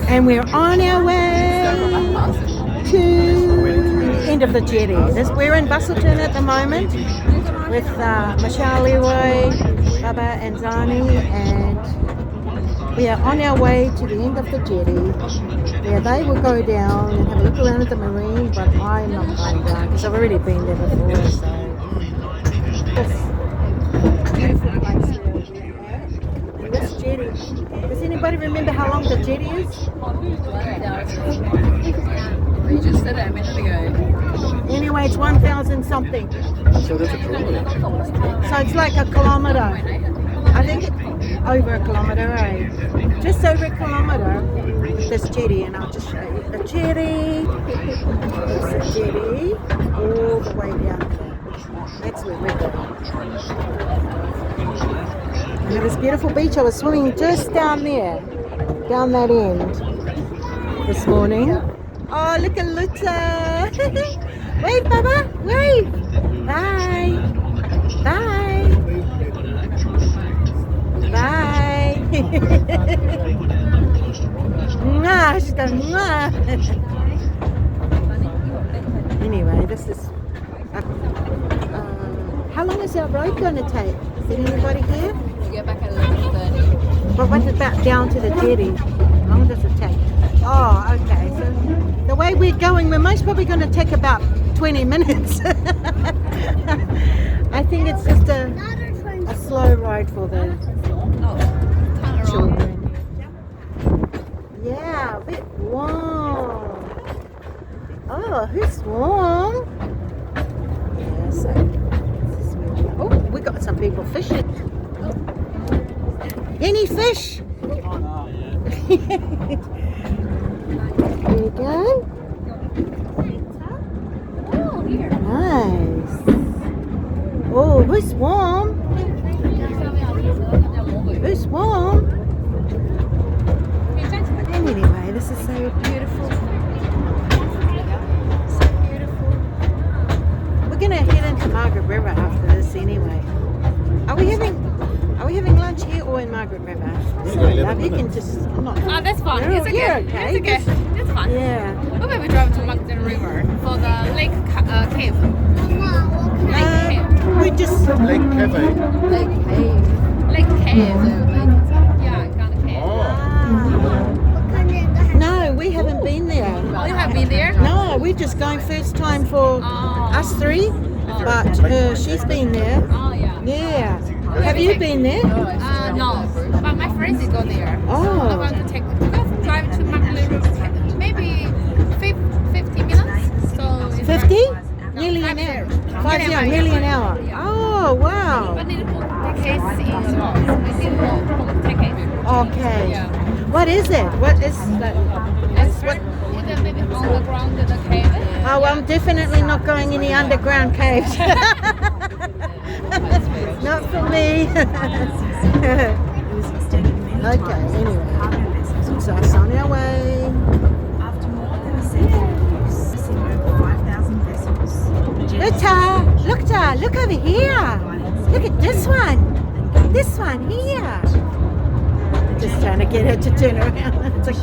And we're on our way to end of the jetty. We're in Busselton at the moment with Michelle, Niue, Baba and Zani, and we are on our way to the end of the jetty where they will go down and have a look around at the marine, but I'm not going down because I've already been there before. So this beautiful place where we're at. And this jetty, does anybody remember how long the jetty is? You just said it a minute ago. Anyway, it's 1,000 something. So that's a kilometre. So it's like a kilometre. I think it's over a kilometre, eh? Just over a kilometre, this jetty, and I'll just show you the jetty. It's a jetty all the way down there. That's where we're going. And this beautiful beach, I was swimming just down there, down that end this morning. Oh, look at Lutta. Wave, Baba, wave. Bye. Bye. Bye. Mwah, she's going, mwah. Anyway, this is... how long is our road going to take? Is there anybody here? We get back at 11:30. But what about down to the jetty? How long does it take? Oh, okay. So the way we're going, we're most probably going to take about 20 minutes. I think it's just a slow ride for the children. Yeah, a bit warm. Oh, who's warm? Yeah, so this is where we are. Oh, we got some people fishing. Any fish? Oh, no, There you go. Oh, here. Nice. Oh, who's warm? Who's warm? Anyway, this is so beautiful. So beautiful. We're gonna head into Margaret River after this anyway. Are we having lunch here or in Margaret River? Sorry, love, you can just... I'm not, Oh, that's fine. You're- It's okay. you're okay. It's okay. It's fine. Yeah. We'll maybe drive to Magdalene River for the lake cave. Lake cave. We just... Lake Cafe. Lake cave. Lake cave. Yeah, kind of cave. Oh. No, we haven't been there. Oh, you have been there? No, we're just going first time for us three, but she's been there. Oh, yeah. Yeah. Have you been there? No, but my friends did go there. Oh. So I want to drive to Magdalene River. Maybe 50 minutes. So it's 50? like- Nearly an Five hour. zero. 50, Yeah, nearly an yeah. hour. Yeah. Oh, wow. But need to put tickets in as well. So we need to put tickets. Okay. Yeah. What is it? What is that? It's What? either maybe underground in the cave. Oh, I'm definitely not going in the underground caves. Not for me. Okay, anyway. So it's on our way. Look over here. Look at this one. This one here. Just trying to get her to turn around. It's okay.